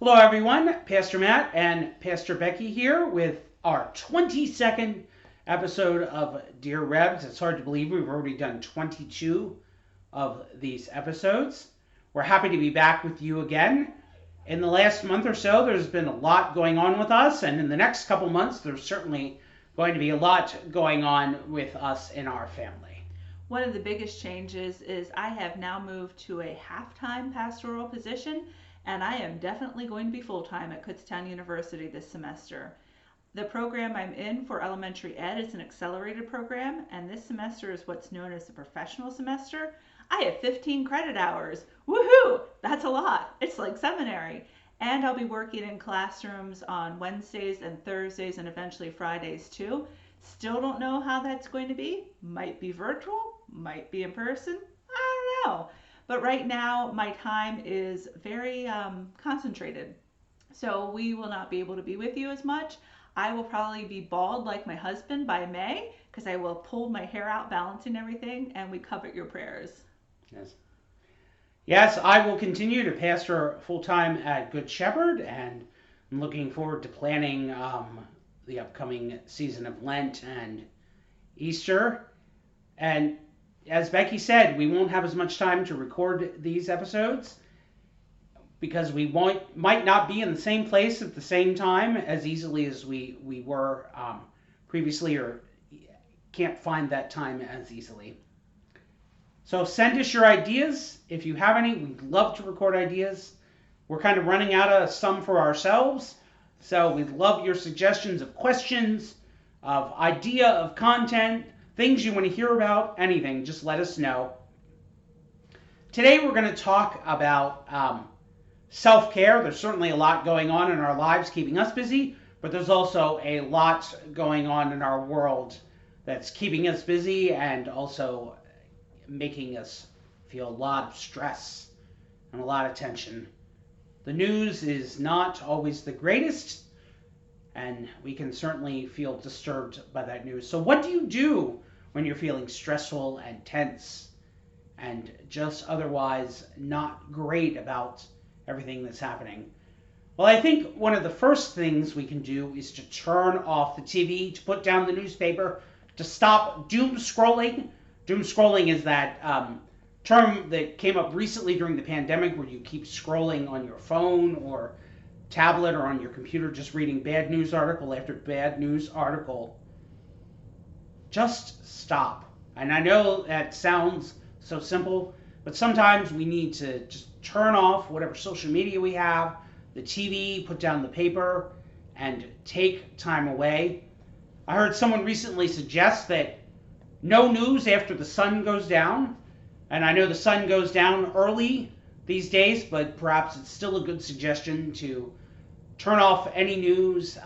Hello, everyone. Pastor Matt and Pastor Becky here with our 22nd episode of Dear Revs. It's hard to believe we've already done 22 of these episodes. We're happy to be back with you again. In the last month or so, there's been a lot going on with us, and in the next couple months, there's certainly going to be a lot going on with us in our family. One of the biggest changes is I have now moved to a half-time pastoral position, and I am definitely going to be full-time at Kutztown University this semester. The program I'm in for elementary ed is an accelerated program, and this semester is what's known as the professional semester. I have 15 credit hours. Woohoo! That's a lot. It's like seminary. And I'll be working in classrooms on Wednesdays and Thursdays and eventually Fridays too. Still don't know how that's going to be. Might be virtual, might be in person. I don't know. But right now, my time is very concentrated. So we will not be able to be with you as much. I will probably be bald like my husband by May because I will pull my hair out, balancing everything, and we covet your prayers. Yes. Yes, I will continue to pastor full-time at Good Shepherd, and I'm looking forward to planning the upcoming season of Lent and Easter. And as Becky said, we won't have as much time to record these episodes because we might not be in the same place at the same time as easily as we were previously, or can't find that time as easily. So send us your ideas if you have any. We'd love to record ideas. We're kind of running out of some for ourselves. So we'd love your suggestions of questions, of idea of content, things you want to hear about, anything. Just let us know. Today we're going to talk about self-care. There's certainly a lot going on in our lives keeping us busy, but there's also a lot going on in our world that's keeping us busy and also making us feel a lot of stress and a lot of tension. The news is not always the greatest, and we can certainly feel disturbed by that news. So what do you do when you're feeling stressful and tense and just otherwise not great about everything that's happening? Well, I think one of the first things we can do is to turn off the TV, to put down the newspaper, to stop doom scrolling. Doom scrolling is that term that came up recently during the pandemic where you keep scrolling on your phone or tablet or on your computer, just reading bad news article after bad news article. Just stop. And I know that sounds so simple, but sometimes we need to just turn off whatever social media we have, the TV, put down the paper, and take time away. I heard someone recently suggest that no news after the sun goes down. And I know the sun goes down early these days, but perhaps it's still a good suggestion to turn off any news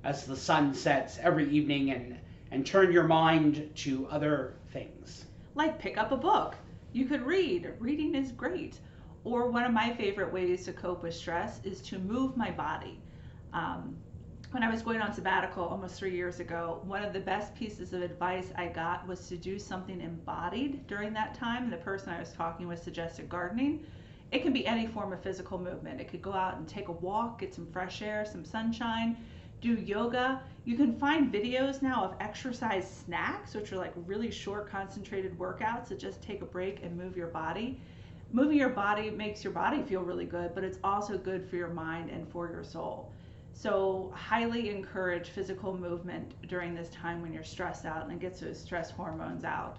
as the sun sets every evening and turn your mind to other things. Like pick up a book. You could read. Reading is great. Or one of my favorite ways to cope with stress is to move my body. When I was going on sabbatical almost 3 years ago, one of the best pieces of advice I got was to do something embodied during that time. The person I was talking with suggested gardening. It can be any form of physical movement. It could go out and take a walk, get some fresh air, some sunshine, do yoga. You can find videos now of exercise snacks, which are like really short, concentrated workouts that just take a break and move your body. Moving your body makes your body feel really good, but it's also good for your mind and for your soul. So highly encourage physical movement during this time when you're stressed out, and it gets those stress hormones out.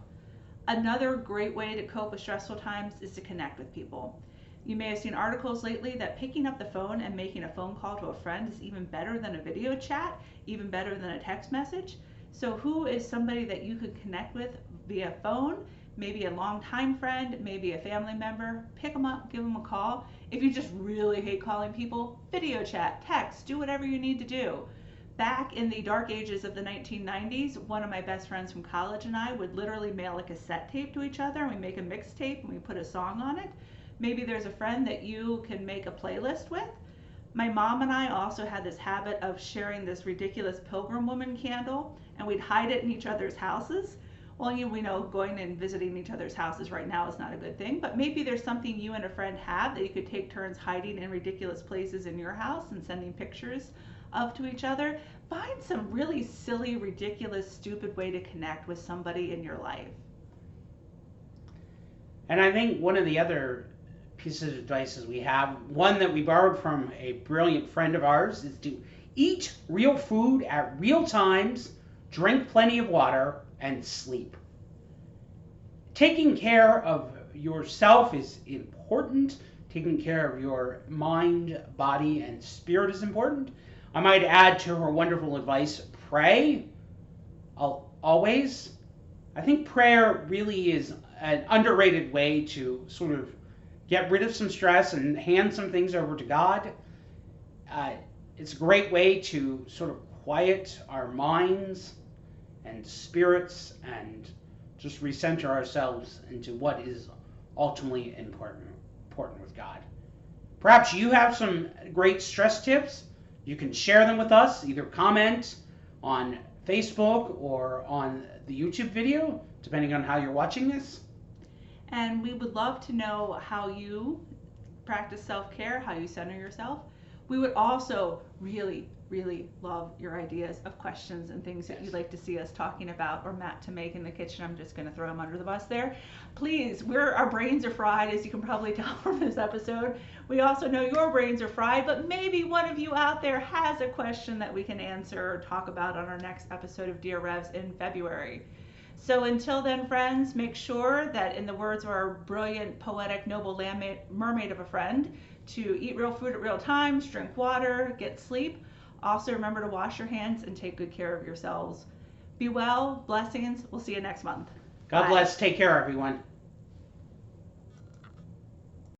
Another great way to cope with stressful times is to connect with people. You may have seen articles lately that picking up the phone and making a phone call to a friend is even better than a video chat, even better than a text message. So who is somebody that you could connect with via phone? Maybe a longtime friend, maybe a family member. Pick them up, give them a call. If you just really hate calling people, video chat, text, do whatever you need to do. Back in the dark ages of the 1990s, one of my best friends from college and I would literally mail a cassette tape to each other, and we make a mixtape and we put a song on it. Maybe there's a friend that you can make a playlist with. My mom and I also had this habit of sharing this ridiculous Pilgrim Woman candle, and we'd hide it in each other's houses. Well, we know going and visiting each other's houses right now is not a good thing, but maybe there's something you and a friend have that you could take turns hiding in ridiculous places in your house and sending pictures of to each other. Find some really silly, ridiculous, stupid way to connect with somebody in your life. And I think one of the other pieces of advice is we have one that we borrowed from a brilliant friend of ours is to eat real food at real times, drink plenty of water, and sleep. Taking care of yourself is important. Taking care of your mind, body, and spirit is important. I might add to her wonderful advice, pray always. I think prayer really is an underrated way to sort of get rid of some stress and hand some things over to God. Uh, it's a great way to sort of quiet our minds and spirits and just recenter ourselves into what is ultimately important with God. Perhaps you have some great stress tips. You can share them with us, either comment on Facebook or on the YouTube video, depending on how you're watching this. And we would love to know how you practice self care, how you center yourself. We would also really, really love your ideas of questions and things that you'd like to see us talking about or Matt to make in the kitchen. I'm just going to throw him under the bus there. Please, our brains are fried, as you can probably tell from this episode. We also know your brains are fried, but maybe one of you out there has a question that we can answer or talk about on our next episode of Dear Revs in February. So until then, friends, make sure that, in the words of our brilliant, poetic, noble mermaid of a friend, to eat real food at real times, drink water, get sleep. Also, remember to wash your hands and take good care of yourselves. Be well, blessings. We'll see you next month. God Bye. bless. Take care, everyone.